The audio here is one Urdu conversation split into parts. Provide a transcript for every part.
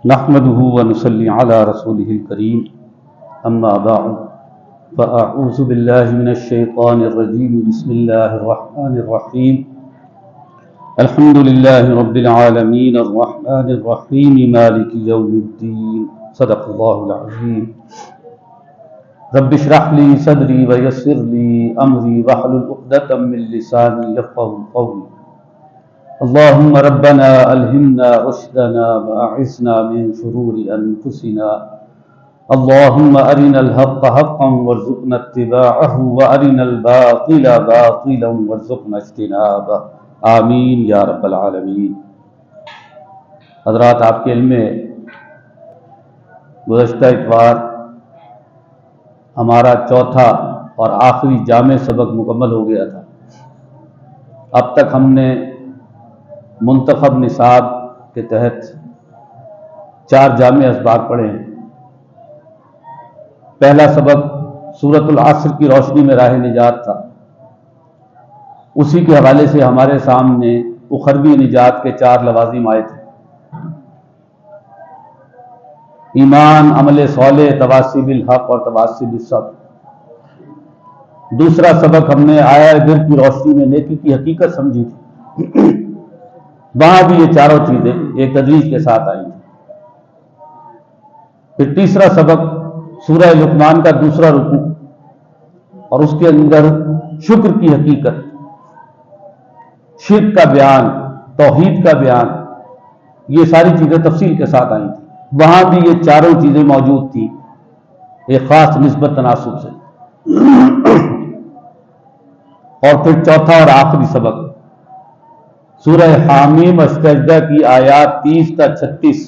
نحمده ونصلي على رسوله الكريم اما بعد فاعوذ بالله من الشيطان الرجيم بسم الله الرحمن الرحيم الحمد لله رب العالمين الرحمن الرحيم مالك يوم الدين صدق الله العظيم رب اشرح لي صدري ويسر لي امري واحلل عقدة من لساني يفقهوا قولي اللهم ربنا ألهمنا رشدنا وأعصمنا من شرور أنفسنا اللهم أرنا الحق حقا وارزقنا اتباعه وأرنا الباطل باطلا وارزقنا اجتنابه آمین یا رب العالمین۔ حضرات، آپ کے علم میں گزشتہ اتوار ہمارا چوتھا اور آخری جامع سبق مکمل ہو گیا تھا۔ اب تک ہم نے منتخب نصاب کے تحت 4 جامع اسباق پڑھے ہیں۔ پہلا سبق سورۃ العصر کی روشنی میں راہ نجات تھا۔ اسی کے حوالے سے ہمارے سامنے اخروی نجات کے 4 لوازم آئے تھے: ایمان، عمل صالح، تواصی بالحق اور تواصی بالصبر۔ دوسرا سبق ہم نے آیہ گر کی روشنی میں نیکی کی حقیقت سمجھی تھی۔ وہاں بھی یہ 4 چیزیں ایک تدریج کے ساتھ آئی ہیں۔ پھر تیسرا سبق سورہ لقمان کا دوسرا رکوع اور اس کے اندر شکر کی حقیقت، شرک کا بیان، توحید کا بیان، یہ ساری چیزیں تفصیل کے ساتھ آئی تھیں۔ وہاں بھی یہ 4 چیزیں موجود تھیں ایک خاص نسبت تناسب سے۔ اور پھر چوتھا اور آخری سبق سورہ حامیم سجدہ کی آیات 30 تا 36۔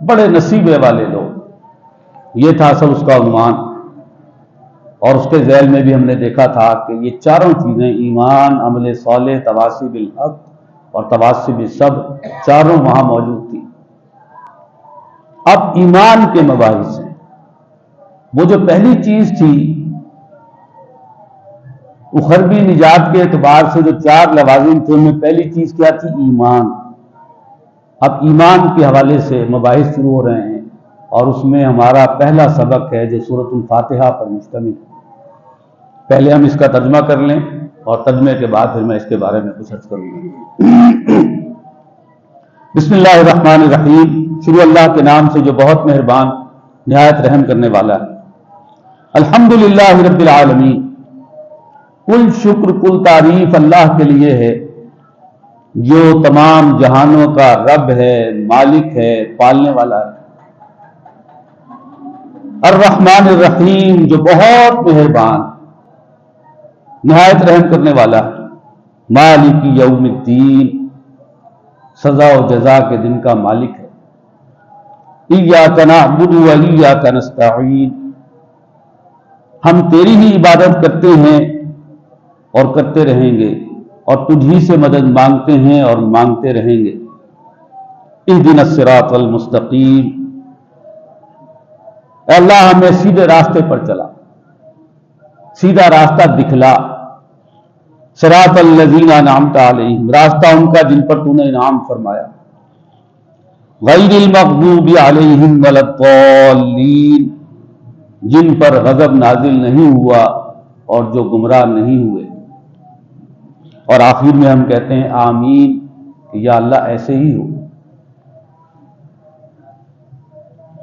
بڑے نصیبے والے لوگ، یہ تھا اصل اس کا عنوان۔ اور اس کے ذیل میں بھی ہم نے دیکھا تھا کہ یہ 4 چیزیں، ایمان، عمل صالح، تواصی بالحق اور تواصی بالصبر، 4 وہاں موجود تھی۔ اب ایمان کے مباحث ہیں۔ وہ جو پہلی چیز تھی اخروی نجات کے اعتبار سے، جو 4 لوازم تھے، ان میں پہلی چیز کیا تھی؟ ایمان۔ اب ایمان کے حوالے سے مباحث شروع ہو رہے ہیں، اور اس میں ہمارا پہلا سبق ہے جو سورۃ الفاتحہ پر مشتمل ہے۔ پہلے ہم اس کا ترجمہ کر لیں اور ترجمے کے بعد پھر میں اس کے بارے میں کچھ عرض کروں گا۔ بسم اللہ الرحمن الرحیم، شروع اللہ کے نام سے جو بہت مہربان نہایت رحم کرنے والا ہے۔ الحمدللہ رب العالمین، کل شکر، کل تعریف اللہ کے لیے ہے جو تمام جہانوں کا رب ہے، مالک ہے، پالنے والا ہے۔ الرحمن الرحیم، جو بہت مہربان نہایت رحم کرنے والا ہے۔ مالک یوم الدین، سزا و جزا کے دن کا مالک ہے۔ ایاک نعبد و ایاک نستعین، ہم تیری ہی عبادت کرتے ہیں اور کرتے رہیں گے، اور تجھ ہی سے مدد مانگتے ہیں اور مانگتے رہیں گے۔ اہدنا الصراط المستقیم، اے اللہ ہمیں سیدھے راستے پر چلا، سیدھا راستہ دکھلا۔ صراط الذین انعمت علیہم، راستہ ان کا جن پر تو نے انعام فرمایا۔ غیر المغضوب علیہم ولا الضالین، جن پر غضب نازل نہیں ہوا اور جو گمراہ نہیں ہوئے۔ اور آخر میں ہم کہتے ہیں آمین، کہ یا اللہ ایسے ہی ہو۔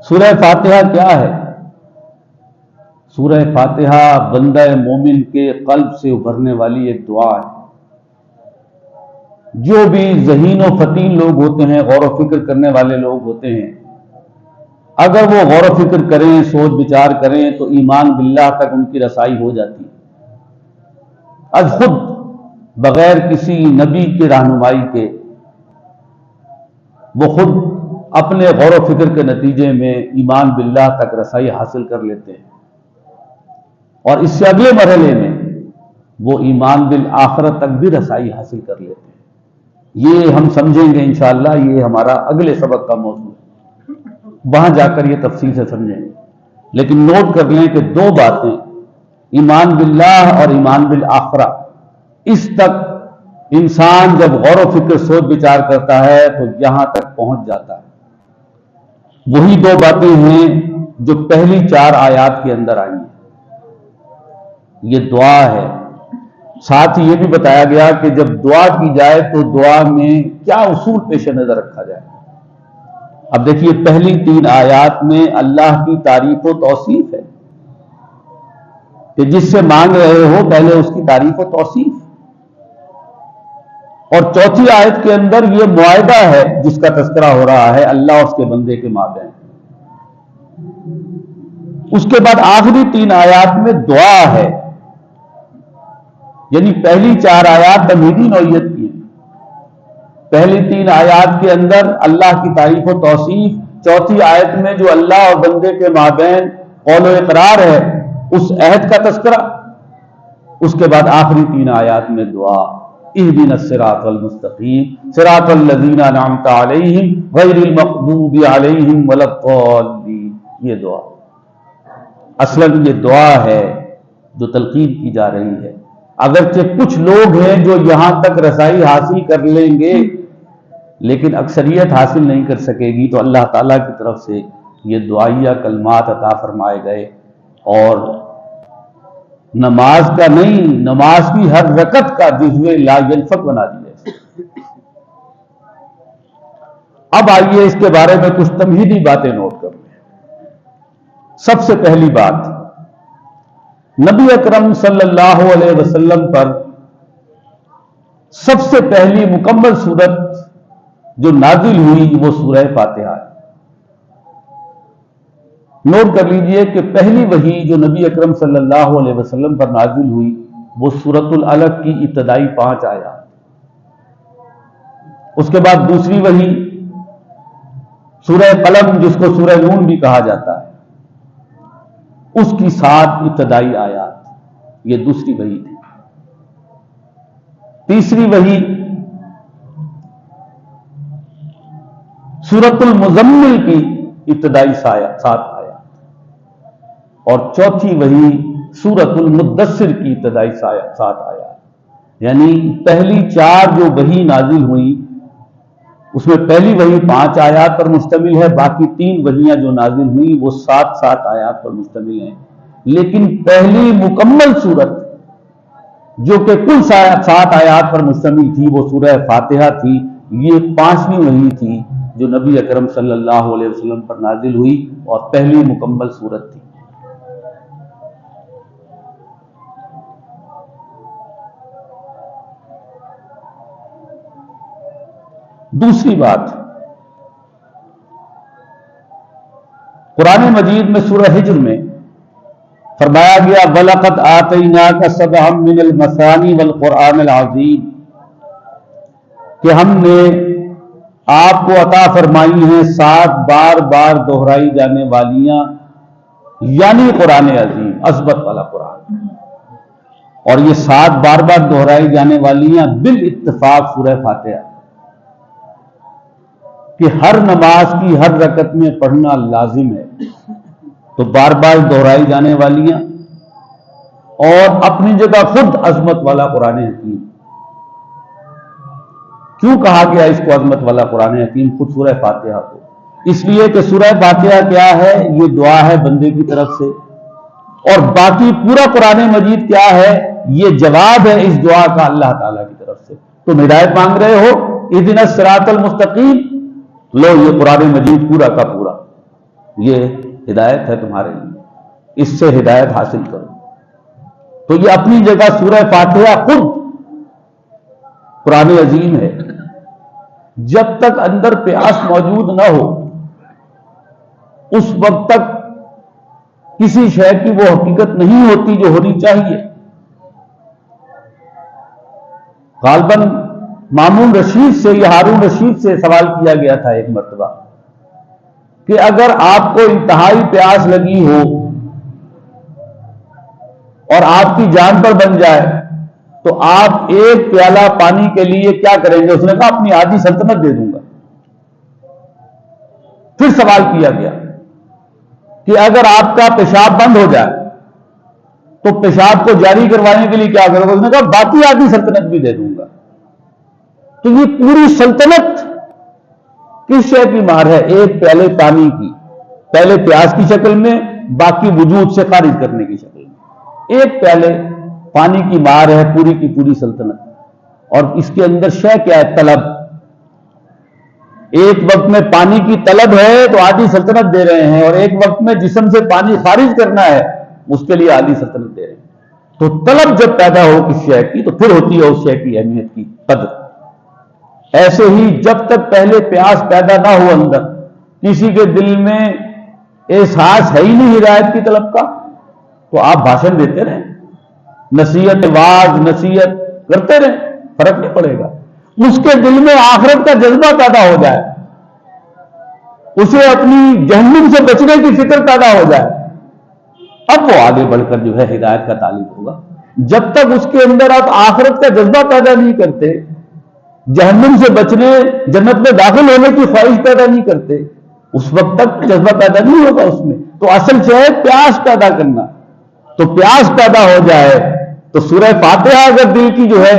سورہ فاتحہ کیا ہے؟ سورہ فاتحہ بندہ مومن کے قلب سے ابھرنے والی ایک دعا ہے۔ جو بھی ذہین و فطین لوگ ہوتے ہیں، غور و فکر کرنے والے لوگ ہوتے ہیں، اگر وہ غور و فکر کریں، سوچ بچار کریں، تو ایمان باللہ تک ان کی رسائی ہو جاتی ہے۔ از خود، بغیر کسی نبی کی رہنمائی کے، وہ خود اپنے غور و فکر کے نتیجے میں ایمان باللہ تک رسائی حاصل کر لیتے ہیں، اور اس سے اگلے مرحلے میں وہ ایمان بالآخرت تک بھی رسائی حاصل کر لیتے ہیں۔ یہ ہم سمجھیں گے انشاءاللہ، یہ ہمارا اگلے سبق کا موضوع ہے، وہاں جا کر یہ تفصیل سے سمجھیں گے۔ لیکن نوٹ کر لیں کہ 2 باتیں، ایمان باللہ اور ایمان بالآخرہ، اس تک انسان جب غور و فکر سوچ بچار کرتا ہے تو یہاں تک پہنچ جاتا ہے۔ وہی دو باتیں ہیں جو پہلی 4 آیات کے اندر آئی ہیں۔ یہ دعا ہے، ساتھ ہی یہ بھی بتایا گیا کہ جب دعا کی جائے تو دعا میں کیا اصول پیش نظر رکھا جائے۔ اب دیکھیے پہلی 3 آیات میں اللہ کی تعریف و توصیف ہے کہ جس سے مانگ رہے ہو پہلے اس کی تعریف و توصیف، اور چوتھی آیت کے اندر یہ معاہدہ ہے جس کا تذکرہ ہو رہا ہے اللہ اور اس کے بندے کے مابین۔ اس کے بعد آخری 3 آیات میں دعا ہے، یعنی پہلی 4 آیات تمہیدی نوعیت کی ہیں، پہلی 3 آیات کے اندر اللہ کی تعریف و توصیف، چوتھی آیت میں جو اللہ اور بندے کے مابین قول و اقرار ہے اس عہد کا تذکرہ، اس کے بعد آخری 3 آیات میں دعا، اہدنا الصراط المستقیم صراط الذین انعمت علیہم غیر المغضوب علیہم ولا الضالین۔ یہ دعا اصلاً یہ دعا ہے جو تلقین کی جا رہی ہے۔ اگرچہ کچھ لوگ ہیں جو یہاں تک رسائی حاصل کر لیں گے لیکن اکثریت حاصل نہیں کر سکے گی، تو اللہ تعالیٰ کی طرف سے یہ دعائیہ کلمات عطا فرمائے گئے، اور نماز کا نہیں، نماز کی ہر رکعت کا جزو لا ینفق بنا دیا۔ اب آئیے اس کے بارے میں کچھ تمہیدی باتیں نوٹ کر لیں۔ سب سے پہلی بات، نبی اکرم صلی اللہ علیہ وسلم پر سب سے پہلی مکمل سورت جو نازل ہوئی وہ سورہ فاتحہ ہے۔ نوٹ کر لیجئے کہ پہلی وحی جو نبی اکرم صلی اللہ علیہ وسلم پر نازل ہوئی وہ سورۃ العلق کی ابتدائی 5 آیات، اس کے بعد دوسری وحی سورہ قلم جس کو سورہ نون بھی کہا جاتا ہے اس کی 7 ابتدائی آیات، یہ دوسری وحی تھی۔ تیسری وحی سورۃ المزمل کی ابتدائی 7 آیات، اور چوتھی وحی سورۃ المدثر کی ابتدائی 7 آیات۔ یعنی پہلی 4 جو وحی نازل ہوئی اس میں پہلی وحی 5 آیات پر مشتمل ہے، باقی 3 وحیاں جو نازل ہوئی وہ 7 آیات پر مشتمل ہیں، لیکن پہلی مکمل سورت جو کہ کل 7 آیات پر مشتمل تھی وہ سورہ فاتحہ تھی۔ یہ 5ویں وحی تھی جو نبی اکرم صلی اللہ علیہ وسلم پر نازل ہوئی اور پہلی مکمل سورت تھی۔ دوسری بات، قرآن مجید میں سورہ ہجر میں فرمایا گیا وَلَقَدْ آتَيْنَاكَ سَبْعًا مِّنَ الْمَثَانِي وَالْقُرْآنِ الْعَظِيمِ، کہ ہم نے آپ کو عطا فرمائی ہیں 7 بار بار دہرائی جانے والیاں، یعنی قرآن عظیم، عظمت والا قرآن، اور یہ 7 بار بار دہرائی جانے والیاں بالاتفاق سورہ فاتحہ، کہ ہر نماز کی ہر رکعت میں پڑھنا لازم ہے، تو بار بار دہرائی جانے والیاں، اور اپنی جگہ خود عظمت والا قرآن حکیم۔ کیوں کہا گیا اس کو عظمت والا قرآن حکیم خود سورہ فاتحہ کو؟ اس لیے کہ سورہ فاتحہ کیا ہے؟ یہ دعا ہے بندے کی طرف سے، اور باقی پورا قرآن مجید کیا ہے؟ یہ جواب ہے اس دعا کا اللہ تعالیٰ کی طرف سے۔ تم ہدایت مانگ رہے ہو، اہدنا الصراط المستقیم، لو یہ قرآن مجید پورا کا پورا یہ ہدایت ہے تمہارے لیے، اس سے ہدایت حاصل کرو۔ تو یہ اپنی جگہ سورہ فاتحہ خود قرآن عظیم ہے۔ جب تک اندر پیاس موجود نہ ہو اس وقت تک کسی شے کی وہ حقیقت نہیں ہوتی جو ہونی چاہیے۔ غالباً مامون رشید سے یا ہارون رشید سے سوال کیا گیا تھا ایک مرتبہ کہ اگر آپ کو انتہائی پیاس لگی ہو اور آپ کی جان پر بن جائے تو آپ ایک پیالہ پانی کے لیے کیا کریں گے؟ اس نے کہا اپنی آدھی سلطنت دے دوں گا۔ پھر سوال کیا گیا کہ اگر آپ کا پیشاب بند ہو جائے تو پیشاب کو جاری کروانے کے لیے کیا کرو گے؟ اس نے کہا باقی آدھی سلطنت بھی دے دوں گا۔ تو یہ پوری سلطنت کس شے کی مار ہے؟ ایک پیالے پانی کی، پہلے پیاس کی شکل میں، باقی وجود سے خارج کرنے کی شکل میں، ایک پیالے پانی کی مار ہے پوری کی پوری سلطنت۔ اور اس کے اندر شے کیا ہے؟ طلب۔ ایک وقت میں پانی کی طلب ہے تو آدھی سلطنت دے رہے ہیں، اور ایک وقت میں جسم سے پانی خارج کرنا ہے اس کے لیے آدھی سلطنت دے رہے ہیں۔ تو طلب جب پیدا ہو کس شے کی تو پھر ہوتی ہے اس شے کی اہمیت کی قدر۔ ایسے ہی جب تک پہلے پیاس پیدا نہ ہو اندر، کسی کے دل میں احساس ہے ہی نہیں ہدایت کی طلب کا، تو آپ بھاشن دیتے رہیں، نصیحت واعظ نصیحت کرتے رہیں، فرق نہیں پڑے گا۔ اس کے دل میں آخرت کا جذبہ پیدا ہو جائے، اسے اپنی جہنم سے بچنے کی فکر پیدا ہو جائے، اب وہ آگے بڑھ کر جو ہے ہدایت کا طالب ہوگا۔ جب تک اس کے اندر آپ آخرت کا جذبہ پیدا نہیں کرتے، جہنم سے بچنے، جنت میں داخل ہونے کی خواہش پیدا نہیں کرتے، اس وقت تک جذبہ پیدا نہیں ہوگا اس میں۔ تو اصل سے ہے پیاس پیدا کرنا۔ تو پیاس پیدا ہو جائے تو سورہ فاتحہ اگر دل کی جو ہے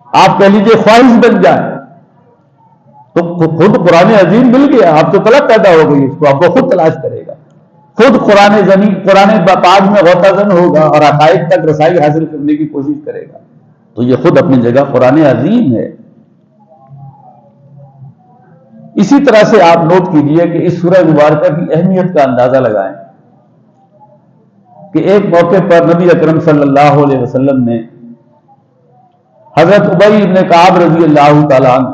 آپ کہہ لیجئے خواہش بن جائے تو خود قرآن عظیم مل گیا، آپ تو طلب پیدا ہو گئی، اس کو آپ کو خود تلاش کرے گا، خود قرآن پاک میں غوطہ زن ہوگا اور حقائق تک رسائی حاصل کرنے کی کوشش کرے گا۔ تو یہ خود اپنی جگہ قرآن عظیم ہے۔ اسی طرح سے آپ نوٹ کیجئے کہ اس سورہ مبارکہ کی اہمیت کا اندازہ لگائیں کہ ایک موقع پر نبی اکرم صلی اللہ علیہ وسلم نے حضرت ابی بن کعب رضی اللہ تعالیٰ عنہ،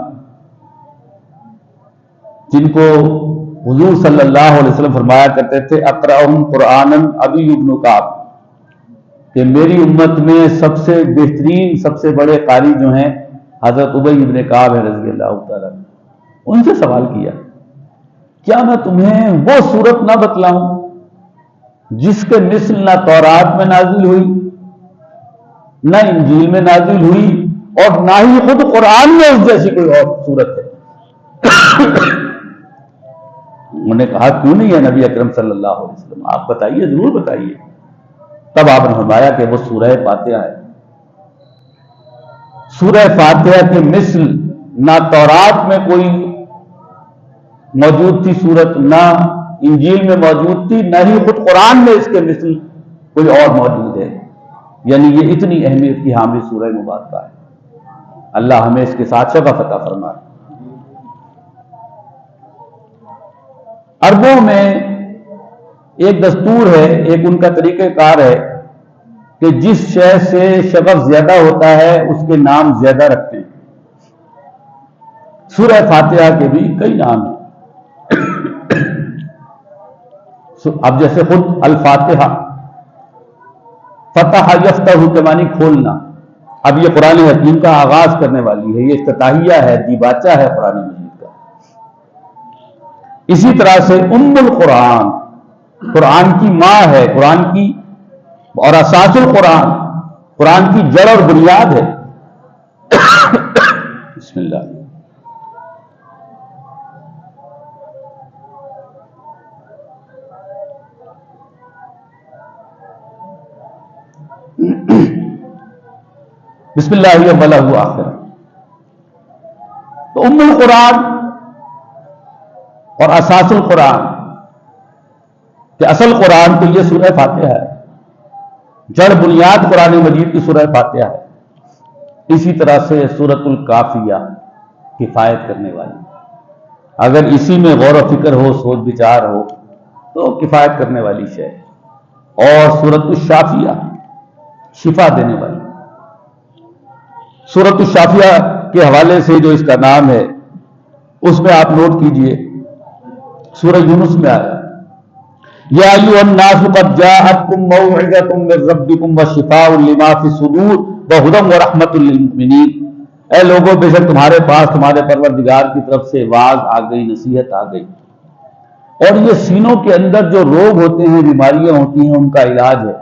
جن کو حضور صلی اللہ علیہ وسلم فرمایا کرتے تھے اقرأہم قرآنا ابی بن کعب، کہ میری امت میں سب سے بہترین سب سے بڑے قاری جو ہیں حضرت ابی بن کعب رضی اللہ تعالیٰ عنہ، ان سے سوال کیا کیا میں تمہیں وہ سورت نہ بتلاؤں جس کے مثل نہ تورات میں نازل ہوئی، نہ انجیل میں نازل ہوئی، اور نہ ہی خود قرآن میں اس جیسی کوئی اور سورت ہے؟ انہوں نے کہا کیوں نہیں ہے نبی اکرم صلی اللہ علیہ وسلم، آپ بتائیے، ضرور بتائیے۔ تب آپ نے فرمایا کہ وہ سورہ فاتحہ ہے۔ سورہ فاتحہ کے مثل نہ تورات میں کوئی موجود تھی سورت، نہ انجیل میں موجود تھی، نہ ہی خود قرآن میں اس کے مثل کوئی اور موجود ہے۔ یعنی یہ اتنی اہمیت کی حامل سورہ مبارکہ ہے۔ اللہ ہمیں اس کے ساتھ شفاعت عطا فرمائے۔ عربوں میں ایک دستور ہے، ایک ان کا طریقہ کار ہے کہ جس شے سے شغف زیادہ ہوتا ہے اس کے نام زیادہ رکھتے ہیں۔ سورہ فاتحہ کے بھی کئی نام ہیں۔ اب جیسے خود الفاتحہ، فتح یفتح کے معنی کھولنا، اب یہ قرآن حکیم کا آغاز کرنے والی ہے، یہ افتتاحیہ ہے، دیباچہ ہے قرآن مجید کا۔ اسی طرح سے ام القرآن، قرآن کی ماں ہے، قرآن کی، اور اساس القرآن، قرآن کی جڑ اور بنیاد ہے۔ بسم اللہ۔ بسم اللہ اولا و آخر۔ تو ام القرآن اور اساس القرآن، کہ اصل قرآن تو یہ سورہ فاتحہ ہے، جڑ بنیاد قرآن مجید کی سورہ فاتحہ ہے۔ اسی طرح سے سورۃ الکافیہ، کفایت کرنے والی، اگر اسی میں غور و فکر ہو، سوچ بچار ہو تو کفایت کرنے والی شے۔ اور سورۃ الشافیہ، شفا دینے والی۔ سورۃ الشافیہ کے حوالے سے جو اس کا نام ہے اس میں آپ نوٹ کیجئے، سورہ یونس میں آیا یا ایھا الناس قد جاءتکم موعظۃ من ربکم وشفاء لما فی الصدور وہدی ورحمۃ للمؤمنین، اے لوگوں بے شک تمہارے پاس تمہارے پروردگار کی طرف سے واعظ آ گئی، نصیحت آ گئی، اور یہ سینوں کے اندر جو روگ ہوتے ہیں، بیماریاں ہوتی ہیں، ان کا علاج ہے،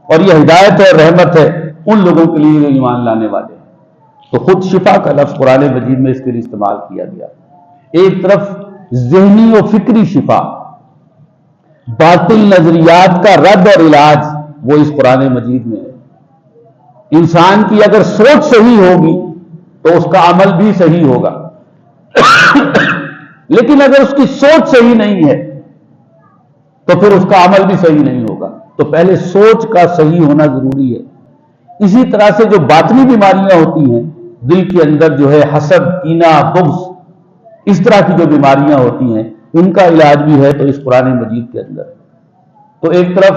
اور یہ ہدایت ہے، رحمت ہے ان لوگوں کے لیے جو ایمان لانے والے ہیں۔ تو خود شفا کا لفظ قرآن مجید میں اس کے لیے استعمال کیا گیا۔ ایک طرف ذہنی و فکری شفا، باطل نظریات کا رد اور علاج، وہ اس قرآن مجید میں ہے۔ انسان کی اگر سوچ صحیح ہوگی تو اس کا عمل بھی صحیح ہوگا. لیکن اگر اس کی سوچ صحیح نہیں ہے تو پھر اس کا عمل بھی صحیح نہیں ہوگا. تو پہلے سوچ کا صحیح ہونا ضروری ہے. اسی طرح سے جو باطنی بیماریاں ہوتی ہیں، دل کے اندر جو ہے حسد، کینہ، بغض، اس طرح کی جو بیماریاں ہوتی ہیں، ان کا علاج بھی ہے تو اس قرآن مجید کے اندر. تو ایک طرف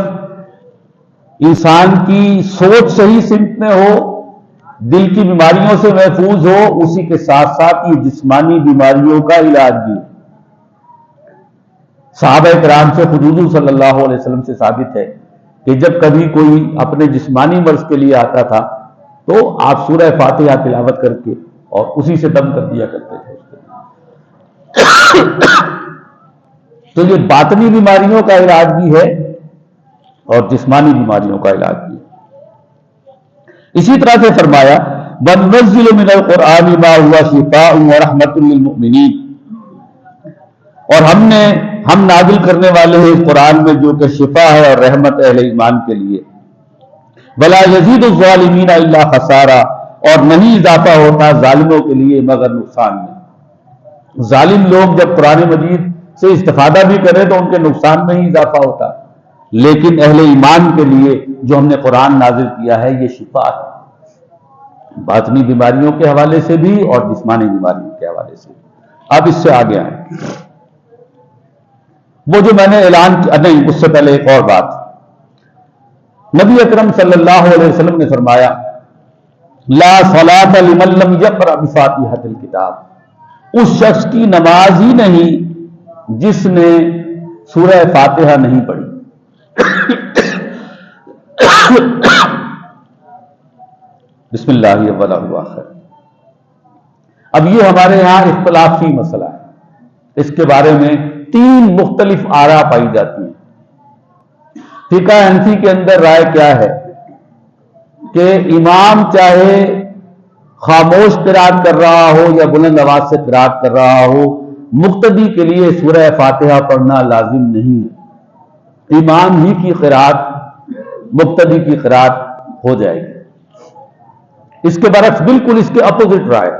انسان کی سوچ صحیح سمت میں ہو، دل کی بیماریوں سے محفوظ ہو، اسی کے ساتھ ساتھ یہ جسمانی بیماریوں کا علاج بھی ہے. صحابہ کرام سے خود حضور صلی اللہ علیہ وسلم سے ثابت ہے کہ جب کبھی کوئی اپنے جسمانی مرض کے لیے آتا تھا تو آپ سورہ فاتحہ تلاوت کر کے اور اسی سے دم کر دیا کرتے تھے. تو یہ باطنی بیماریوں کا علاج بھی ہے اور جسمانی بیماریوں کا علاج بھی ہے. اسی طرح سے فرمایا وَنُنَزِّلُ مِنَ الْقُرْآنِ مَا هُوَ شِفَاءٌ وَرَحْمَةٌ لِّلْمُؤْمِنِينَ، اور ہم نازل کرنے والے ہیں اس قرآن میں جو کہ شفا ہے اور رحمت اہل ایمان کے لیے. وَلَا يَزِيدُ الظَّالِمِينَ إِلَّا خَسَارًا، اور نہیں اضافہ ہوتا ظالموں کے لیے مگر نقصان میں. ظالم لوگ جب قرآن مجید سے استفادہ بھی کریں تو ان کے نقصان میں ہی اضافہ ہوتا، لیکن اہل ایمان کے لیے جو ہم نے قرآن نازل کیا ہے یہ شفا ہے، باطنی بیماریوں کے حوالے سے بھی اور جسمانی بیماریوں کے حوالے سے بھی. اب اس سے آگے آئیں. وہ جو میں نے اعلان کیا، نہیں اس سے پہلے ایک اور بات. نبی اکرم صلی اللہ علیہ وسلم نے فرمایا لا صلاۃ لمن لم یقرأ بفاتحۃ الکتاب، اس شخص کی نماز ہی نہیں جس نے سورہ فاتحہ نہیں پڑھی. بسم اللہ اولہ وآخر. اب یہ ہمارے ہاں اختلافی مسئلہ ہے، اس کے بارے میں 3 مختلف آراء پائی جاتی ہیں. فقہ حنفی کے اندر رائے کیا ہے کہ امام چاہے خاموش قرات کر رہا ہو یا بلند آواز سے قرات کر رہا ہو، مقتدی کے لیے سورہ فاتحہ پڑھنا لازم نہیں ہے. امام ہی کی قرات مقتدی کی قرات ہو جائے گی. اس کے برعکس بالکل اس کے اپوزٹ رائے،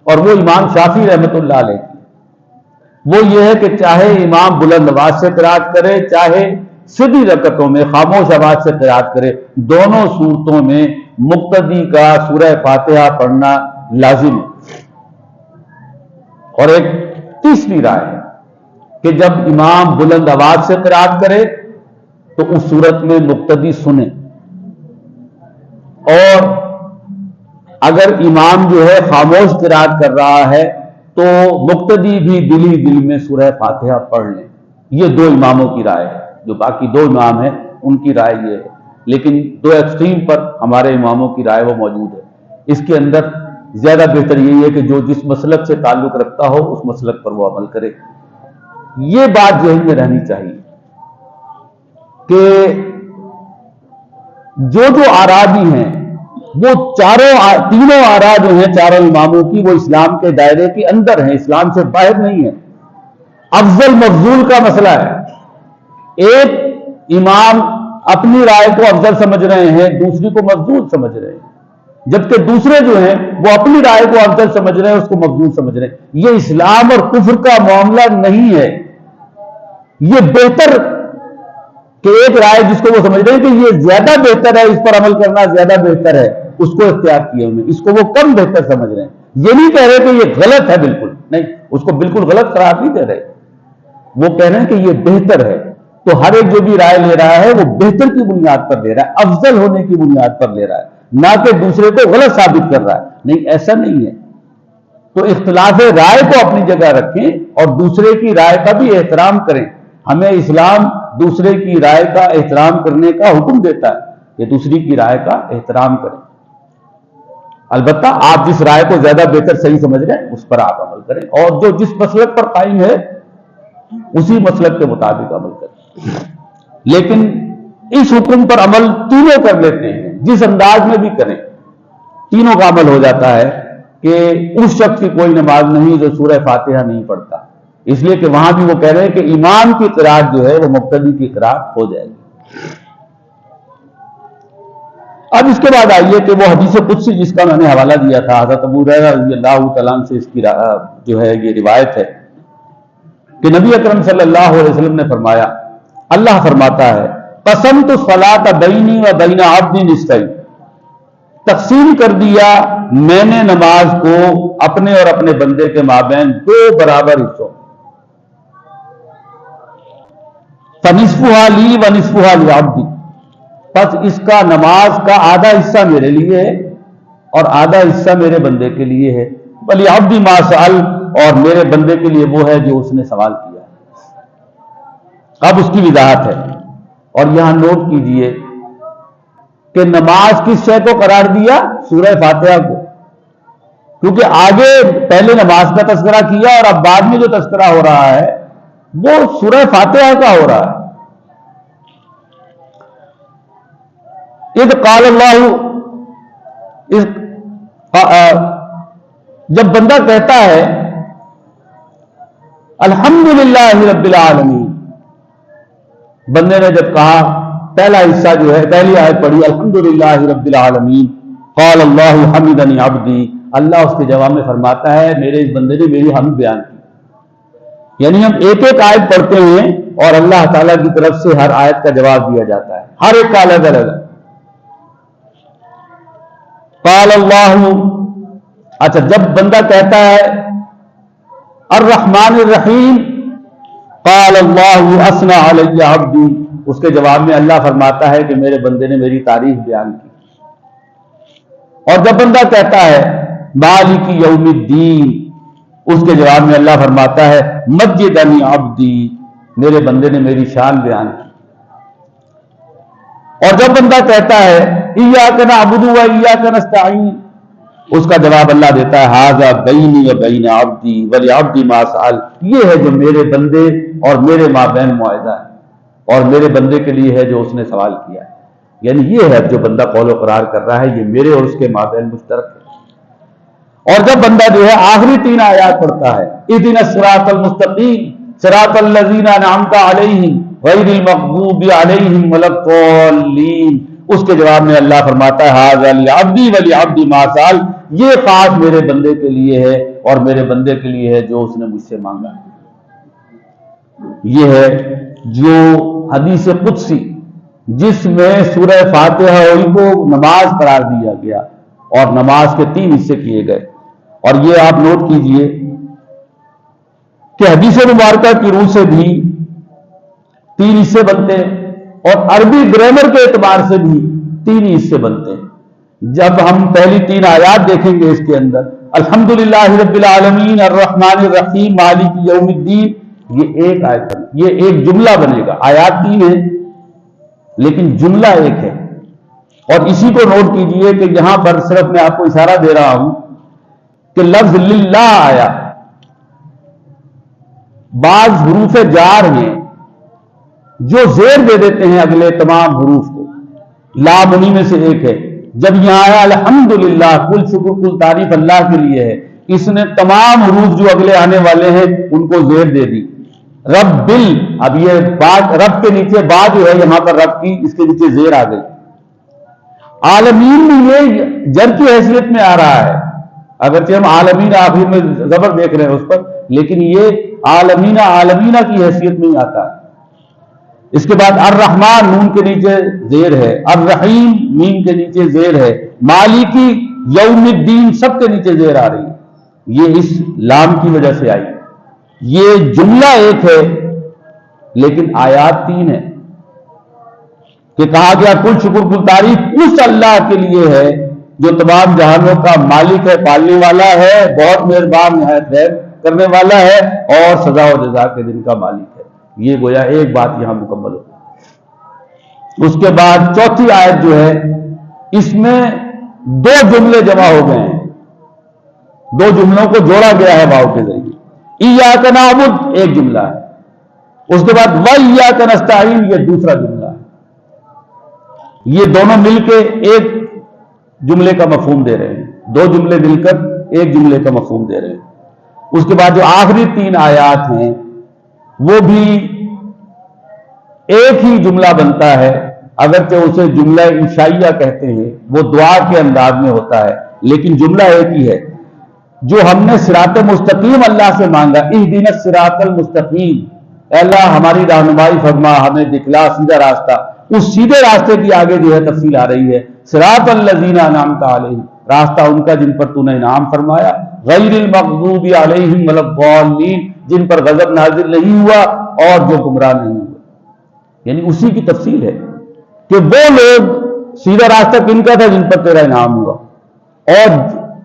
اور وہ امام شافعی رحمۃ اللہ علیہ کی. وہ یہ ہے کہ چاہے امام بلند آواز سے قرات کرے، چاہے سیدھی رکعتوں میں خاموش آواز سے قرات کرے، دونوں صورتوں میں مقتدی کا سورہ فاتحہ پڑھنا لازم ہے. اور ایک تیسری رائے ہے کہ جب امام بلند آواز سے قرات کرے تو اس صورت میں مقتدی سنے، اور اگر امام جو ہے خاموش قرات کر رہا ہے تو مقتدی بھی دلی دل میں سورہ فاتحہ پڑھ لیں. یہ 2 اماموں کی رائے ہے. جو باقی 2 امام ہیں ان کی رائے یہ ہے، لیکن 2 ایکسٹریم پر ہمارے اماموں کی رائے وہ موجود ہے. اس کے اندر زیادہ بہتر یہی ہے کہ جو جس مسلک سے تعلق رکھتا ہو اس مسلک پر وہ عمل کرے. یہ بات ذہن میں رہنی چاہیے کہ جو آراء بھی ہیں وہ تینوں آراء جو ہیں چاروں اماموں کی، وہ اسلام کے دائرے کے اندر ہیں، اسلام سے باہر نہیں ہیں. افضل مفضول کا مسئلہ ہے. ایک امام اپنی رائے کو افضل سمجھ رہے ہیں، دوسری کو مفضول سمجھ رہے ہیں، جبکہ دوسرے جو ہیں وہ اپنی رائے کو افضل سمجھ رہے ہیں، اس کو مفضول سمجھ رہے ہیں. یہ اسلام اور کفر کا معاملہ نہیں ہے. یہ بہتر کہ ایک رائے جس کو وہ سمجھ رہے ہیں کہ یہ زیادہ بہتر ہے، اس پر عمل کرنا زیادہ بہتر ہے، اس کو اختیار کیے ہوئے، اس کو وہ کم بہتر سمجھ رہے ہیں. یہ نہیں کہہ رہے کہ یہ غلط ہے، بالکل نہیں، اس کو بالکل غلط قرار نہیں دے رہے. وہ کہہ رہے ہیں کہ یہ بہتر ہے. تو ہر ایک جو بھی رائے لے رہا ہے وہ بہتر کی بنیاد پر لے رہا ہے، افضل ہونے کی بنیاد پر لے رہا ہے، نہ کہ دوسرے کو غلط ثابت کر رہا ہے. نہیں، ایسا نہیں ہے. تو اختلاف رائے کو اپنی جگہ رکھیں اور دوسرے کی رائے کا بھی احترام کریں. ہمیں اسلام دوسرے کی رائے کا احترام کرنے کا حکم دیتا ہے کہ دوسری کی رائے کا احترام کریں. البتہ آپ جس رائے کو زیادہ بہتر صحیح سمجھ رہے ہیں اس پر آپ عمل کریں، اور جو جس مسلک پر قائم ہے اسی مسلک کے مطابق عمل کریں. لیکن اس حکم پر عمل تینوں کر لیتے ہیں، جس انداز میں بھی کریں تینوں کا عمل ہو جاتا ہے کہ اس شخص کی کوئی نماز نہیں جو سورہ فاتحہ نہیں پڑھتا. اس لیے کہ وہاں بھی وہ کہہ رہے ہیں کہ امام کی قرات جو ہے وہ مقتدی کی قرات ہو جائے گی. اب اس کے بعد آئیے کہ وہ حدیث قدسی جس کا میں نے حوالہ دیا تھا، حضرت ابو ہریرہ رضی اللہ تعالیٰ عنہ سے اس کی جو ہے یہ روایت ہے کہ نبی اکرم صلی اللہ علیہ وسلم نے فرمایا، اللہ فرماتا ہے قسمت الصلاۃ بینی و بین عبدی نصفین، تقسیم کر دیا میں نے نماز کو اپنے اور اپنے بندے کے مابین دو برابر حصوں، فنصفھا لی و نصفھا لعبدی، پس اس کا نماز کا آدھا حصہ میرے لیے ہے اور آدھا حصہ میرے بندے کے لیے ہے، وَلِعَبْدِ مَا سَأَلَ، اور میرے بندے کے لیے وہ ہے جو اس نے سوال کیا ہے۔ اب اس کی وضاحت ہے، اور یہاں نوٹ کیجئے کہ نماز کس شے کو قرار دیا؟ سورہ فاتحہ کو، کیونکہ آگے پہلے نماز کا تذکرہ کیا اور اب بعد میں جو تذکرہ ہو رہا ہے وہ سورہ فاتحہ کا ہو رہا ہے۔ اذ قال اللہ، جب بندہ کہتا ہے الحمدللہ رب العالمین، بندے نے جب کہا پہلا حصہ جو ہے پہلی آیت پڑھی الحمدللہ رب العالمین، قال اللہ حمدنی عبدی، اللہ اس کے جواب میں فرماتا ہے میرے اس بندے نے میری حمد بیان کی۔ یعنی ہم ایک ایک آیت پڑھتے ہیں اور اللہ تعالیٰ کی طرف سے ہر آیت کا جواب دیا جاتا ہے، ہر ایک کا الگ الگ۔ قال اللہ، اچھا جب بندہ کہتا ہے الرحمن الرحیم، قال اللہ اثنى علی عبدی، اس کے جواب میں اللہ فرماتا ہے کہ میرے بندے نے میری تعریف بیان کی۔ اور جب بندہ کہتا ہے مالک یوم الدین، اس کے جواب میں اللہ فرماتا ہے مجدنی عبدی، میرے بندے نے میری شان بیان کی۔ اور جب بندہ کہتا ہے ایاک نعبد و ایاک نستعین، اس کا جواب اللہ دیتا ہے ھذا بینی و بین عبدی ولعبدی ما سأل، یہ ہے جو میرے بندے اور میرے مابین معاہدہ ہے اور میرے بندے کے لیے ہے جو اس نے سوال کیا ہے۔ یعنی یہ ہے جو بندہ قول و قرار کر رہا ہے، یہ میرے اور اس کے مابین مشترک ہے۔ اور جب بندہ جو ہے آخری 3 آیات پڑھتا ہے اہدنا الصراط المستقیم صراط الذین انعمت علیہم غیر المغضوب علیہم ولا الضالین، اس کے جواب میں اللہ فرماتا ہے ھذا لعبدی ولعبدی ما سأل، یہ خاص میرے بندے کے لیے ہے اور میرے بندے کے لیے ہے جو اس نے مجھ سے مانگا۔ یہ ہے جو حدیث قدسی جس میں سورہ فاتحہ کو نماز قرار دیا گیا اور نماز کے 3 حصے کیے گئے۔ اور یہ آپ نوٹ کیجئے کہ حدیث مبارکہ کی روح سے بھی 3 حصے بنتے ہیں اور عربی گرامر کے اعتبار سے بھی 3 حصے بنتے ہیں۔ جب ہم پہلی 3 آیات دیکھیں گے اس کے اندر الحمدللہ رب العالمین الرحمن الرحیم مالک یوم الدین، یہ ایک آیت بنے، یہ ایک جملہ بنے گا۔ آیات 3 ہیں لیکن جملہ ایک ہے۔ اور اسی کو نوٹ کیجئے کہ یہاں پر صرف میں آپ کو اشارہ دے رہا ہوں کہ لفظ للہ آیا، بعض حروف جار ہیں جو زیر دے دیتے ہیں اگلے تمام حروف کو، لام انہی میں سے ایک ہے۔ جب یہاں آیا الحمدللہ، کل شکر کل تعریف اللہ کے لیے ہے، اس نے تمام حروف جو اگلے آنے والے ہیں ان کو زیر دے دی۔ رب بل، اب یہ بات رب کے نیچے با جو ہے یہاں پر رب کی، اس کے نیچے زیر آ گئی۔ عالمین میں یہ جر کی حیثیت میں آ رہا ہے، اگرچہ ہم عالمین آخر میں زبر دیکھ رہے ہیں اس پر، لیکن یہ عالمینہ عالمینہ کی حیثیت میں ہی آتا ہے۔ اس کے بعد الرحمن نون کے نیچے زیر ہے، الرحیم میم کے نیچے زیر ہے، مالکی یوم الدین سب کے نیچے زیر آ رہی ہے، یہ اس لام کی وجہ سے آئی۔ یہ جملہ ایک ہے لیکن آیات 3 ہے کہ کہا گیا کل شکر کل تعریف اس اللہ کے لیے ہے جو تمام جہانوں کا مالک ہے، پالنے والا ہے، بہت مہربان نہایت رحم کرنے والا ہے اور سزا و جزا کے دن کا مالک ہے۔ یہ گویا ایک بات یہاں مکمل ہو۔ اس کے بعد چوتھی آیت جو ہے اس میں 2 جملے جمع ہو گئے ہیں، 2 جملوں کو جوڑا گیا ہے واو کے ذریعے۔ ایاک نعبد ایک جملہ ہے، اس کے بعد وایاک نستعین یہ دوسرا جملہ ہے۔ یہ دونوں مل کے ایک جملے کا مفہوم دے رہے ہیں، 2 جملے مل کر ایک جملے کا مفہوم دے رہے ہیں۔ اس کے بعد جو آخری 3 آیات ہیں وہ بھی ایک ہی جملہ بنتا ہے اگرچہ اسے جملہ انشائیہ کہتے ہیں، وہ دعا کے انداز میں ہوتا ہے، لیکن جملہ ایک ہی ہے۔ جو ہم نے صراط مستقیم اللہ سے مانگا، اہدنا الصراط المستقیم، اے اللہ ہماری رہنمائی فرما، ہمیں دکھلا سیدھا راستہ، اس سیدھے راستے کی آگے جو ہے تفصیل آ رہی ہے، صراط الذین انعمت علیہم، راستہ ان کا جن پر تو نے انعام فرمایا، غیر المغضوب علیہم ولا الضالین، جن پر غضب نازل نہیں ہوا اور جو گمراہ نہیں ہوئے۔ یعنی اسی کی تفصیل ہے کہ وہ لوگ سیدھا راستہ کن کا تھا، جن پر تیرا انعام ہوا، اور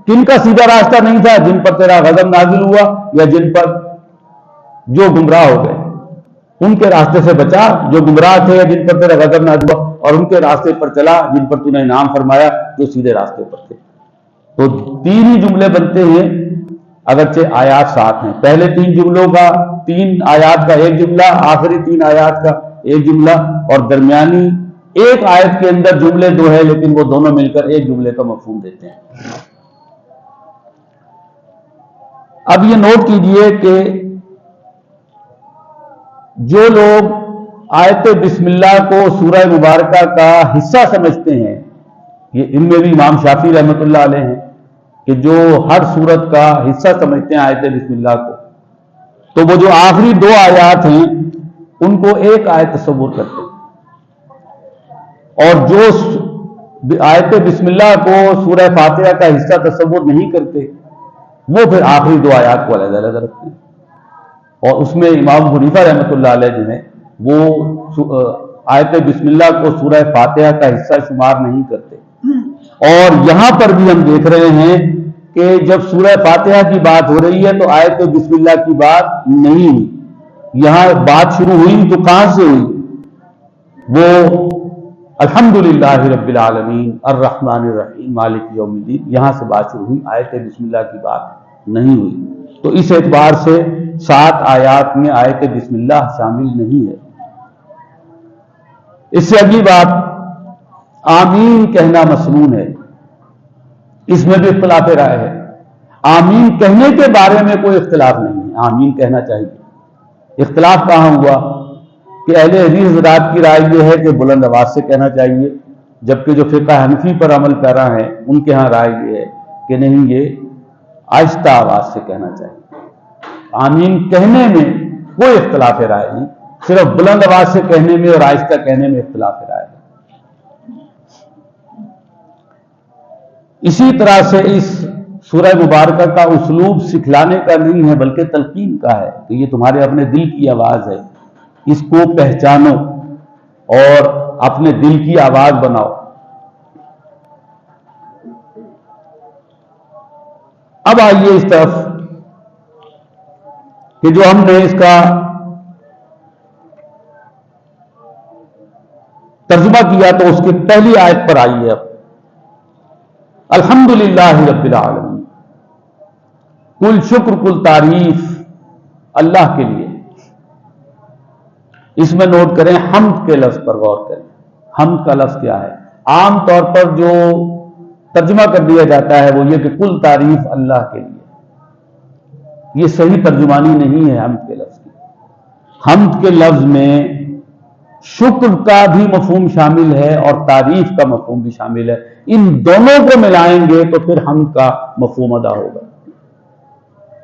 کن کا سیدھا راستہ نہیں تھا، جن پر تیرا غضب نازل ہوا یا جن پر جو گمراہ ہو گئے۔ ان کے راستے سے بچا جو گمراہ تھے یا جن پر تیرا غضب نازل ہوا، اور ان کے راستے پر چلا جن پر تو نے انعام فرمایا جو سیدھے راستے پر تھے۔ تو تین ہی جملے بنتے ہیں، اگرچہ آیات ساتھ ہیں، پہلے تین جملوں کا، تین آیات کا ایک جملہ، آخری تین آیات کا ایک جملہ، اور درمیانی ایک آیت کے اندر جملے دو ہیں لیکن وہ دونوں مل کر ایک جملے کا مفہوم دیتے ہیں۔ اب یہ نوٹ کیجئے کہ جو لوگ آیت بسم اللہ کو سورہ مبارکہ کا حصہ سمجھتے ہیں، یہ ان میں بھی امام شافعی رحمۃ اللہ علیہ ہیں کہ جو ہر سورت کا حصہ سمجھتے ہیں آیت بسم اللہ کو، تو وہ جو آخری دو آیات ہیں ان کو ایک آیت تصور کرتے ہیں، اور جو آیت بسم اللہ کو سورہ فاتحہ کا حصہ تصور نہیں کرتے وہ پھر آخری دو آیات کو علیحدہ علیحدہ رکھتے ہیں، اور اس میں امام حنیفہ رحمۃ اللہ علیہ جو ہیں وہ آیت بسم اللہ کو سورہ فاتحہ کا حصہ شمار نہیں کرتے۔ اور یہاں پر بھی ہم دیکھ رہے ہیں کہ جب سورہ فاتحہ کی بات ہو رہی ہے تو آیت بسم اللہ کی بات نہیں ہوئی، یہاں بات شروع ہوئی تو کہاں سے ہوئی؟ وہ الحمدللہ رب العالمین الرحمن الرحیم مالک یوم الدین، یہاں سے بات شروع ہوئی، آیت بسم اللہ کی بات نہیں ہوئی۔ تو اس اعتبار سے 7 آیات میں آیت بسم اللہ شامل نہیں ہے۔ اس سے اگلی بات، آمین کہنا مسنون ہے، اس میں بھی اختلاف رائے ہے۔ آمین کہنے کے بارے میں کوئی اختلاف نہیں ہے، آمین کہنا چاہیے۔ اختلاف کہاں ہوا کہ اہل حدیث حضرات کی رائے یہ ہے کہ بلند آواز سے کہنا چاہیے، جبکہ جو فقہ حنفی پر عمل پیرا ہیں ان کے ہاں رائے یہ ہے کہ نہیں، یہ آہستہ آواز سے کہنا چاہیے۔ آمین کہنے میں کوئی اختلاف رائے نہیں، صرف بلند آواز سے کہنے میں اور آہستہ کہنے میں اختلاف رائے ہے۔ اسی طرح سے اس سورہ مبارکہ کا اسلوب سکھلانے کا نہیں ہے بلکہ تلقین کا ہے کہ یہ تمہارے اپنے دل کی آواز ہے، اس کو پہچانو اور اپنے دل کی آواز بناؤ۔ اب آئیے اس طرف کہ جو ہم نے اس کا ترجمہ کیا تو اس کی پہلی آیت پر آئیے۔ اب الحمدللہ رب العالمین، کل شکر کل تعریف اللہ کے لیے۔ اس میں نوٹ کریں حمد کے لفظ پر غور کریں، حمد کا لفظ کیا ہے؟ عام طور پر جو ترجمہ کر دیا جاتا ہے وہ یہ کہ کل تعریف اللہ کے لیے، یہ صحیح ترجمانی نہیں ہے حمد کے لفظ کی۔ حمد کے لفظ میں شکر کا بھی مفہوم شامل ہے اور تعریف کا مفہوم بھی شامل ہے، ان دونوں کو ملائیں گے تو پھر حمد کا مفہوم ادا ہوگا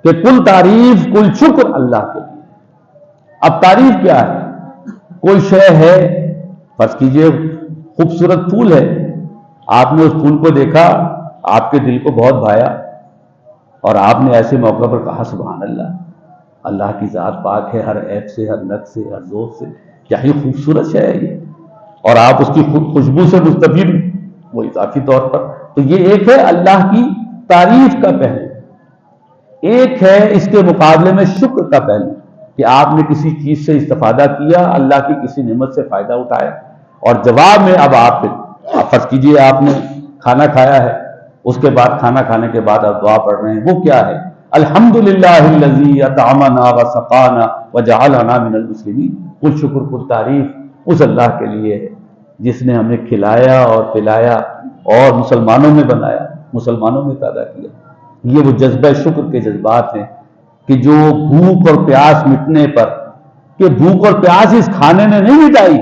کہ کل تعریف کل شکر اللہ کے لیے۔ اب تعریف کیا ہے؟ کوئی شے ہے، فرض کیجئے خوبصورت پھول ہے، آپ نے اس پھول کو دیکھا، آپ کے دل کو بہت بھایا، اور آپ نے ایسے موقع پر کہا سبحان اللہ، اللہ کی ذات پاک ہے ہر عیب سے، ہر نقص سے، ہر ذوق سے، کیا ہی خوبصورت شے ہے یہ، اور آپ اس کی خوشبو سے مستفید وہ اضافی طور پر۔ تو یہ ایک ہے اللہ کی تعریف کا پہلو، ایک ہے اس کے مقابلے میں شکر کا پہلو کہ آپ نے کسی چیز سے استفادہ کیا، اللہ کی کسی نعمت سے فائدہ اٹھایا، اور جواب میں اب آپ فرض کیجئے آپ نے کھانا کھایا ہے، اس کے بعد کھانا کھانے کے بعد آپ دعا پڑھ رہے ہیں، وہ کیا ہے؟ الحمدللہ الذی اطعمنا وسقانا وجعلنا من المسلمین، کل شکر کل تعریف اس اللہ کے لیے ہے جس نے ہمیں کھلایا اور پلایا اور مسلمانوں میں بنایا، مسلمانوں میں پیدا کیا۔ یہ وہ جذبہ شکر کے جذبات ہیں کہ جو بھوک اور پیاس مٹنے پر، کہ بھوک اور پیاس اس کھانے نے نہیں مٹائی،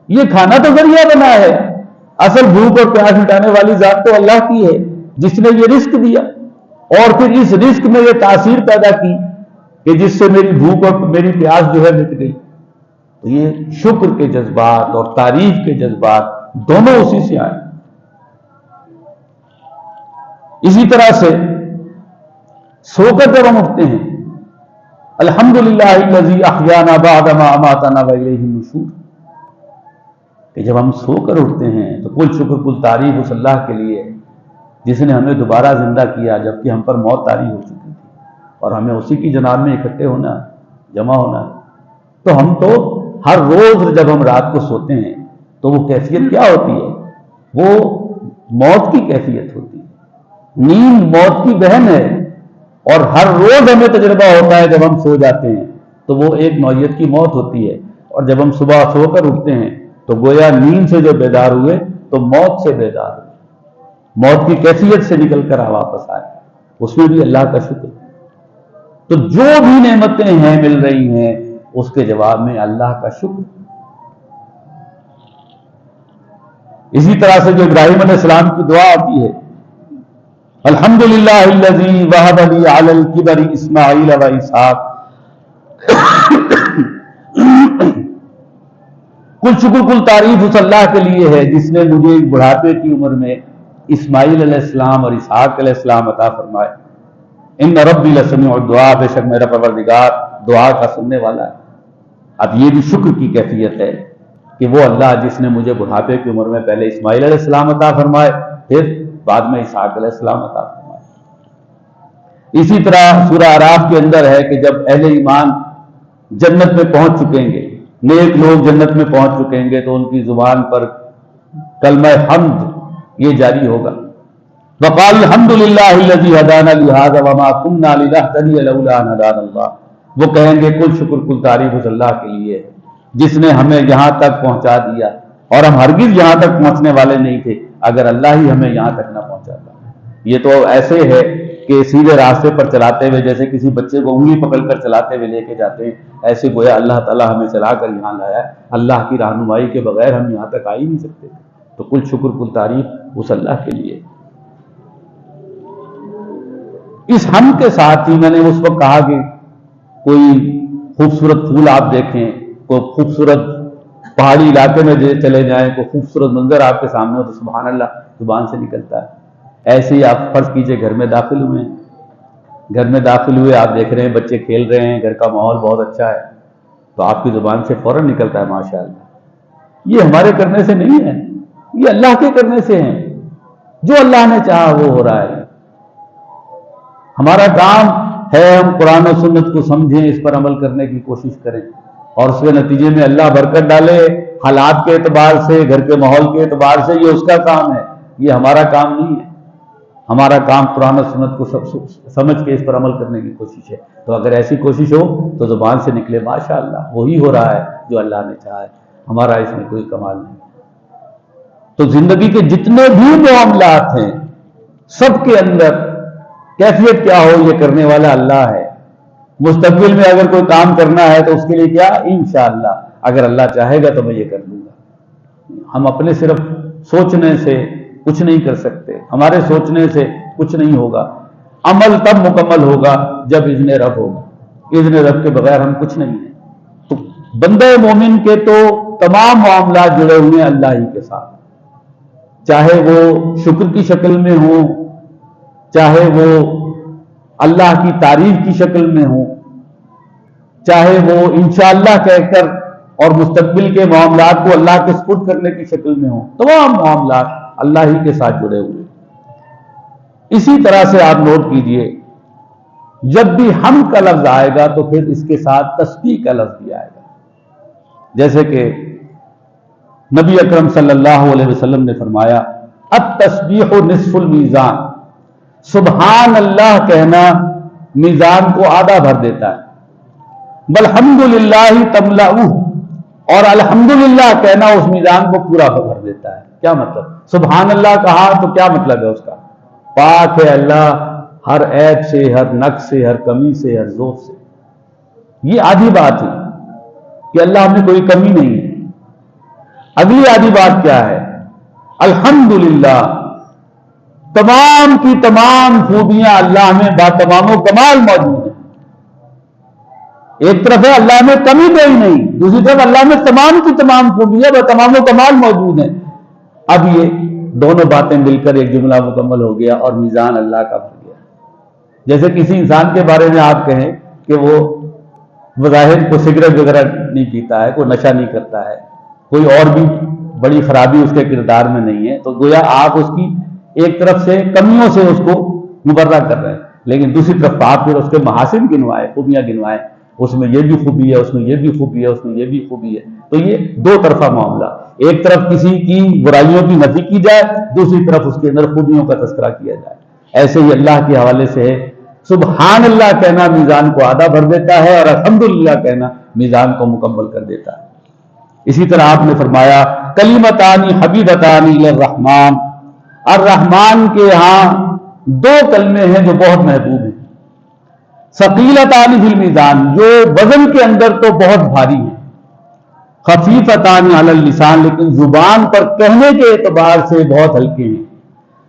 یہ کھانا تو ذریعہ بنا ہے، اصل بھوک اور پیاس مٹانے والی ذات تو اللہ کی ہے جس نے یہ رزق دیا، اور پھر اس رزق میں یہ تاثیر پیدا کی کہ جس سے میری بھوک اور میری پیاس جو ہے مٹ گئی۔ تو یہ شکر کے جذبات اور تعریف کے جذبات دونوں اسی سے آئے۔ اسی طرح سے سو کر جب ہم اٹھتے ہیں، الحمدللہ الذی احیانا بعد ما اماتنا والیہ النشور، کہ جب ہم سو کر اٹھتے ہیں تو کل شکر کل تعریف اس اللہ کے لیے جس نے ہمیں دوبارہ زندہ کیا جبکہ ہم پر موت طاری ہو چکی تھی، اور ہمیں اسی کی جناب میں اکٹھے ہونا، جمع ہونا۔ تو ہم تو ہر روز جب ہم رات کو سوتے ہیں تو وہ کیفیت کیا ہوتی ہے؟ وہ موت کی کیفیت ہوتی ہے، نیند موت کی بہن ہے، اور ہر روز ہمیں تجربہ ہوتا ہے جب ہم سو جاتے ہیں تو وہ ایک نوعیت کی موت ہوتی ہے، اور جب ہم صبح سو کر اٹھتے ہیں تو گویا نیند سے جو بیدار ہوئے تو موت سے بیدار ہوئے، موت کی کیفیت سے نکل کر واپس آئے، اس میں بھی اللہ کا شکر۔ تو جو بھی نعمتیں ہیں مل رہی ہیں اس کے جواب میں اللہ کا شکر۔ اسی طرح سے جو ابراہیم علیہ السلام کی دعا آتی ہے، الحمدللہ الذی وہب لی علی الکبر اسماعیل و اسحاق، کل شکر کل تعریف اس اللہ کے لیے ہے جس نے مجھے بڑھاپے کی عمر میں اسماعیل علیہ السلام اور اسحاق علیہ السلام عطا فرمائے۔ ان ربی لسمیع الدعاء، بے شک میرا پروردگار دعا کا سننے والا ہے۔ اب یہ بھی شکر کی کیفیت ہے کہ وہ اللہ جس نے مجھے بڑھاپے کی عمر میں پہلے اسماعیل علیہ السلام عطا فرمائے، پھر بعد میں اسحاق علیہ السلام عطا فرمائے۔ اسی طرح سورہ اعراف کے اندر ہے کہ جب اہل ایمان جنت میں پہنچ چکیں گے، نیک لوگ جنت میں پہنچ چکیں گے تو ان کی زبان پر کلمہ حمد یہ جاری ہوگا، وقال الحمدللہ الذی ہدانا لہذا وما کنا لنہتدی لولا ان ہدانا اللہ، وہ کہیں گے کل شکر کل تعریف اس اللہ کے لیے جس نے ہمیں یہاں تک پہنچا دیا، اور ہم ہرگز یہاں تک پہنچنے والے نہیں تھے اگر اللہ ہی ہمیں یہاں تک نہ پہنچاتا۔ یہ تو ایسے ہے کہ سیدھے راستے پر چلاتے ہوئے جیسے کسی بچے کو انگلی پکڑ کر چلاتے ہوئے لے کے جاتے ہیں، ایسے گویا اللہ تعالیٰ ہمیں چلا کر یہاں لایا ہے، اللہ کی رہنمائی کے بغیر ہم یہاں تک آ ہی نہیں سکتے۔ تو کل شکر کل تعریف اس اللہ کے لیے۔ اس ہم کے ساتھ ہی میں نے اس وقت کہا کہ کوئی خوبصورت پھول آپ دیکھیں، کوئی خوبصورت پہاڑی علاقے میں چلے جائیں، کوئی خوبصورت منظر آپ کے سامنے ہو تو سبحان اللہ زبان سے نکلتا ہے۔ ایسے ہی آپ فرض کیجئے گھر میں داخل ہوئے ہیں، گھر میں داخل ہوئے آپ دیکھ رہے ہیں بچے کھیل رہے ہیں، گھر کا ماحول بہت اچھا ہے، تو آپ کی زبان سے فوراً نکلتا ہے ماشاءاللہ۔ یہ ہمارے کرنے سے نہیں ہے، یہ اللہ کے کرنے سے ہیں، جو اللہ نے چاہا وہ ہو رہا ہے۔ ہمارا کام ہے ہم قرآن و سنت کو سمجھیں، اس پر عمل کرنے کی کوشش کریں، اور اس کے نتیجے میں اللہ برکت ڈالے حالات کے اعتبار سے، گھر کے ماحول کے اعتبار سے، یہ اس کا کام ہے، یہ ہمارا کام نہیں ہے۔ ہمارا کام قرآن و سنت کو سمجھ کے اس پر عمل کرنے کی کوشش ہے۔ تو اگر ایسی کوشش ہو تو زبان سے نکلے ماشاءاللہ، وہی ہو رہا ہے جو اللہ نے چاہا ہے، ہمارا اس میں کوئی کمال نہیں۔ تو زندگی کے جتنے بھی معاملات ہیں سب کے اندر کیفیت کیا ہو، یہ کرنے والا اللہ ہے۔ مستقبل میں اگر کوئی کام کرنا ہے تو اس کے لیے کیا، انشاءاللہ اگر اللہ چاہے گا تو میں یہ کر دوں گا۔ ہم اپنے صرف سوچنے سے کچھ نہیں کر سکتے، ہمارے سوچنے سے کچھ نہیں ہوگا۔ عمل تب مکمل ہوگا جب اذن رب ہوگا، اذن رب کے بغیر ہم کچھ نہیں ہیں۔ تو بندہ مومن کے تو تمام معاملات جڑے ہوئے ہیں اللہ ہی کے ساتھ، چاہے وہ شکر کی شکل میں ہوں، چاہے وہ اللہ کی تعریف کی شکل میں ہوں، چاہے وہ انشاءاللہ کہہ کر اور مستقبل کے معاملات کو اللہ کے سپرد کرنے کی شکل میں ہوں، تمام معاملات اللہ ہی کے ساتھ جڑے ہوئے۔ اسی طرح سے آپ نوٹ کیجئے، جب بھی ہم کا لفظ آئے گا تو پھر اس کے ساتھ تسبیح کا لفظ بھی آئے گا، جیسے کہ نبی اکرم صلی اللہ علیہ وسلم نے فرمایا التسبیح نصف المیزان، سبحان اللہ کہنا میزان کو آدھا بھر دیتا ہے، والحمدللہ تملأہ، اور الحمدللہ کہنا اس میزان کو پورا بھر دیتا ہے۔ کیا مطلب؟ سبحان اللہ کہا تو کیا مطلب ہے اس کا؟ پاک ہے اللہ ہر عیب سے، ہر نقص سے، ہر کمی سے، ہر ذوق سے۔ یہ آدھی بات ہے کہ اللہ میں کوئی کمی نہیں ہے، اگلی آدھی بات کیا ہے؟ الحمدللہ، تمام کی تمام خوبیاں اللہ میں با تمام و کمال موجود ہیں۔ ایک طرف ہے اللہ میں کمی کوئی نہیں، دوسری طرف اللہ میں تمام کی تمام خوبیاں با تمام و کمال موجود ہیں۔ اب یہ دونوں باتیں مل کر ایک جملہ مکمل ہو گیا اور میزان اللہ کا بن گیا۔ جیسے کسی انسان کے بارے میں آپ کہیں کہ وہ بظاہر کوئی سگریٹ وغیرہ نہیں پیتا ہے، کوئی نشہ نہیں کرتا ہے، کوئی اور بھی بڑی خرابی اس کے کردار میں نہیں ہے، تو گویا آپ اس کی ایک طرف سے کمیوں سے اس کو مبرہ کر رہے ہیں، لیکن دوسری طرف آپ پھر اس کے محاسن گنوائے، خوبیاں گنوائے، اس میں یہ بھی خوبی ہے، اس میں یہ بھی خوبی ہے، اس میں یہ بھی خوبی ہے۔ تو یہ دو طرفہ معاملہ، ایک طرف کسی کی برائیوں کی نفی کی جائے، دوسری طرف اس کے اندر خوبیوں کا تذکرہ کیا جائے۔ ایسے ہی اللہ کے حوالے سے ہے، سبحان اللہ کہنا میزان کو آدھا بھر دیتا ہے اور الحمدللہ کہنا میزان کو مکمل کر دیتا ہے۔ اسی طرح آپ نے فرمایا کلمتان حبیبتان الی الرحمن، الرحمن کے ہاں دو کلمے ہیں جو بہت محبوب ہیں، ثقیلتان فی المیزان، جو وزن کے اندر تو بہت بھاری ہیں، خفیفتان علی اللسان، لیکن زبان پر کہنے کے اعتبار سے بہت ہلکے ہیں،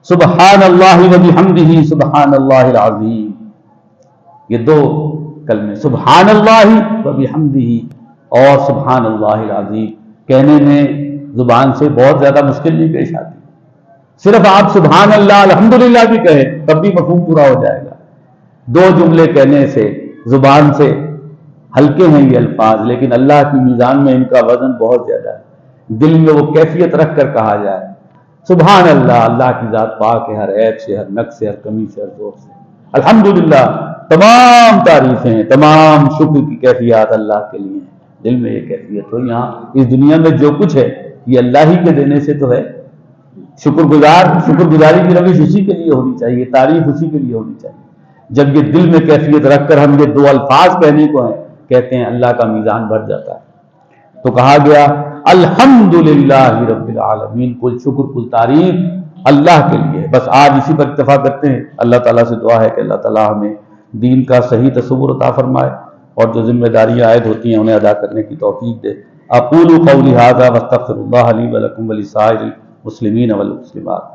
سبحان اللہ وبحمدہ سبحان اللہ العظیم۔ یہ دو کلمے سبحان اللہ وبحمدہ اور سبحان اللہ العظیم کہنے میں زبان سے بہت زیادہ مشکل نہیں پیش آتی، صرف آپ سبحان اللہ الحمدللہ بھی کہیں تب بھی مفہوم پورا ہو جائے گا۔ دو جملے کہنے سے زبان سے ہلکے ہیں یہ الفاظ، لیکن اللہ کی میزان میں ان کا وزن بہت زیادہ ہے، دل میں وہ کیفیت رکھ کر کہا جائے سبحان اللہ، اللہ کی ذات پاک ہے ہر عیب سے، ہر نقص سے، ہر کمی سے، ہر ذوق سے۔ الحمدللہ، تمام تعریفیں، تمام شکر کی کیفیات اللہ کے لیے ہیں۔ دل میں یہ کیفیت ہو، یہاں اس دنیا میں جو کچھ ہے یہ اللہ ہی کے دینے سے تو ہے، شکر گزاری کی روش اسی کے لیے ہونی چاہیے، تعریف اسی کے لیے ہونی چاہیے۔ جب یہ دل میں کیفیت رکھ کر ہم یہ دو الفاظ کہنے کو ہیں، کہتے ہیں اللہ کا میزان بڑھ جاتا ہے۔ تو کہا گیا الحمدللہ رب العالمین، کل شکر کل تعریف اللہ کے لیے۔ بس آج اسی پر اکتفا کرتے ہیں۔ اللہ تعالیٰ سے دعا ہے کہ اللہ تعالیٰ ہمیں دین کا صحیح تصور عطا فرمائے اور جو ذمہ داریاں عائد ہوتی ہیں انہیں ادا کرنے کی توفیق دے۔ اقول قولی ھذا واستغفر اللہ لی ولکم ولسائر المسلمین والمسلمات۔